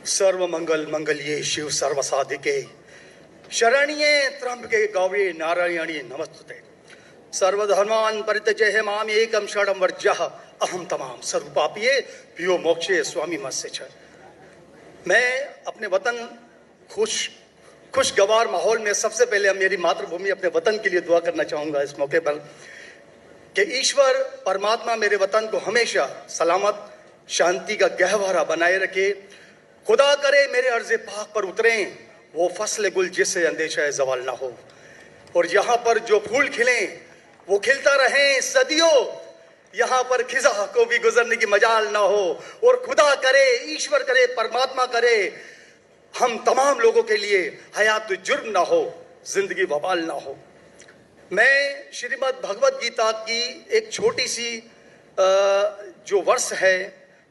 सर्व मंगल मंगल्ये शिव सर्व साधिके शरण्ये त्र्यंबके गौरी नारायणी नमस्ते। सर्वधर्मान् परित्यज्य माम एकम शरणं व्रजः अहम तमाम सर्वपापिये पियो मोक्षे स्वामी मत्स्य छ। मैं अपने वतन खुशगवार माहौल में सबसे पहले मेरी मातृभूमि अपने वतन के लिए दुआ करना चाहूँगा इस मौके पर कि ईश्वर परमात्मा मेरे वतन को हमेशा सलामत शांति का गहवारा बनाए रखे। खुदा करे मेरे अर्ज़े पाक पर उतरें वो फसल गुल जिससे अंदेशा ज़वाल ना हो, और यहाँ पर जो फूल खिलें वो खिलता रहें सदियों, यहाँ पर खिजा को भी गुजरने की मजाल ना हो। और खुदा करे, ईश्वर करे, परमात्मा करे हम तमाम लोगों के लिए हयात जुर्म ना हो, जिंदगी वबाल ना हो। मैं श्रीमद् भगवत गीता की एक छोटी सी जो वर्ष है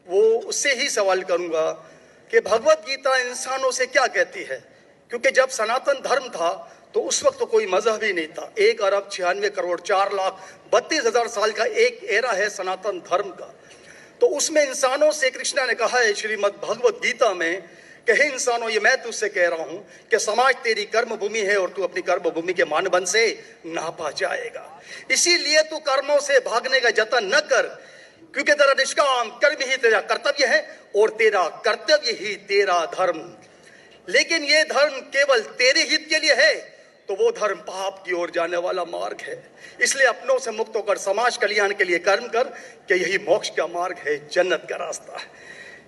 वो उससे ही सवाल करूंगा कि भगवत गीता इंसानों से क्या कहती है, क्योंकि जब सनातन धर्म था तो उस वक्त तो कोई मजहब ही नहीं था। 1 अरब 96 करोड़ 4,32,000 साल का एक एरा है सनातन धर्म का। तो उसमें इंसानों से कृष्णा ने कहा है श्रीमद् भगवत गीता में कि हे इंसानों, ये मैं तुझसे कह रहा हूं कि समाज तेरी कर्म भूमि है और तू अपनी कर्म भूमि के मानबन से नापा जाएगा। इसीलिए तू कर्मों से भागने का जतन न कर, क्योंकि तेरा निष्काम कर्म ही तेरा कर्तव्य है और तेरा कर्तव्य ही तेरा धर्म। लेकिन ये धर्म केवल तेरे हित के लिए है तो वो धर्म पाप की ओर जाने वाला मार्ग है। इसलिए अपनों से मुक्त होकर समाज कल्याण के लिए कर्म कर कि यही मोक्ष का मार्ग है, जन्नत का रास्ता है।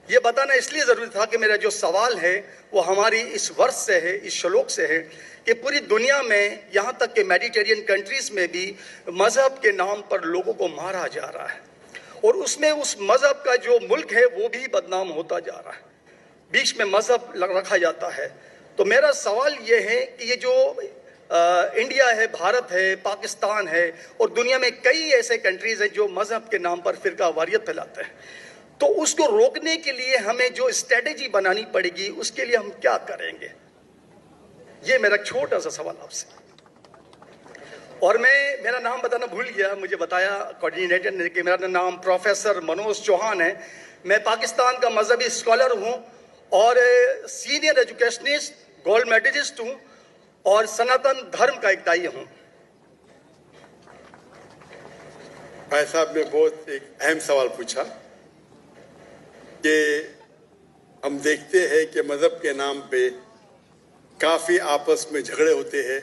ये बताना इसलिए जरूरी था कि मेरा जो सवाल है वो हमारी इस वर्ष से है, इस श्लोक से है कि पूरी दुनिया में यहाँ तक कि मेडिटेरियन कंट्रीज में भी मजहब के नाम पर लोगों को मारा जा रहा है, और उसमें उस मजहब का जो मुल्क है वो भी बदनाम होता जा रहा है, बीच में मजहब रखा जाता है। तो मेरा सवाल ये है कि ये जो इंडिया है, भारत है, पाकिस्तान है और दुनिया में कई ऐसे कंट्रीज हैं जो मजहब के नाम पर फिरका वारियत फैलाते हैं, तो उसको रोकने के लिए हमें जो स्ट्रेटेजी बनानी पड़ेगी उसके लिए हम क्या करेंगे, ये मेरा छोटा सा सवाल आपसे। और मैं मेरा नाम बताना भूल गया, मुझे बताया कोऑर्डिनेटर ने कि मेरा नाम प्रोफेसर मनोज चौहान है। मैं पाकिस्तान का मजहबी स्कॉलर हूँ और सीनियर एजुकेशनिस्ट, गोल्ड मेडलिस्ट हूँ और सनातन धर्म का एक दाई हूँ। भाई साहब ने बहुत एक अहम सवाल पूछा कि हम देखते हैं कि मजहब के नाम पे काफी आपस में झगड़े होते हैं,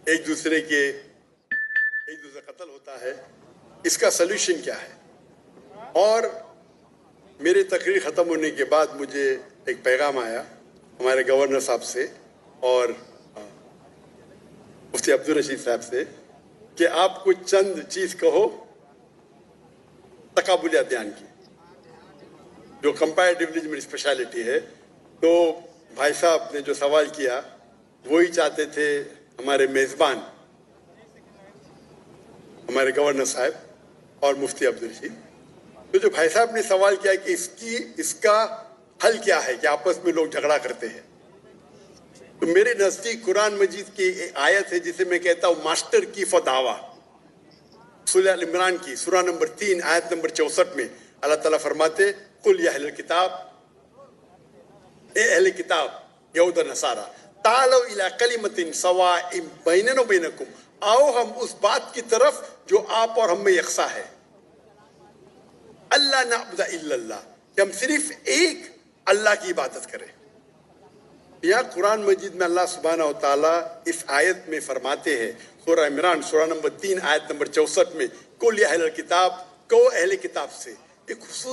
एक दूसरे कत्ल होता है। इसका सलूशन क्या है? और मेरी तकरीर खत्म होने के बाद मुझे एक पैगाम आया हमारे गवर्नर साहब से और मुफ्ती अब्दुल रशीद साहब से कि आप कुछ चंद चीज कहो तकाबुलियत ध्यान की, जो कंपैरेटिवली मेरी स्पेशलिटी है। तो भाई साहब ने जो सवाल किया वही चाहते थे हमारे मेजबान, हमारे गवर्नर साहब और मुफ्ती अब्दुल रशीद। तो जो भाई साहब ने सवाल किया कि इसका हल क्या है कि आपस में लोग झगड़ा करते हैं, तो मेरे नजदीक कुरान मजीद की एक आयत है जिसे मैं कहता हूं मास्टर की फदावा, सूरह अल इमरान की सूरह नंबर 3 आयत नंबर 64 में अल्लाह ताला फरमाते कुल या अहले किताब, ए अहले किताब यहूद नसारा तालो इला कलिमतिन सवाइम बैनना व बैनकुम, आओ हम उस बात की तरफ जो आप और हम में यकसा है। अल्लाह नअबुद इल्लल्लाह, कि हम सिर्फ एक अल्लाह की इबादत करें। यहाँ कुरान मजीद में अल्लाह सुब्हानहू व तआला इस आयत में फरमाते हैं सूरह इमरान सूरह नंबर 3 आयत नंबर 64 में कुल या अहले किताब, को अहले किताब से एक खुसूस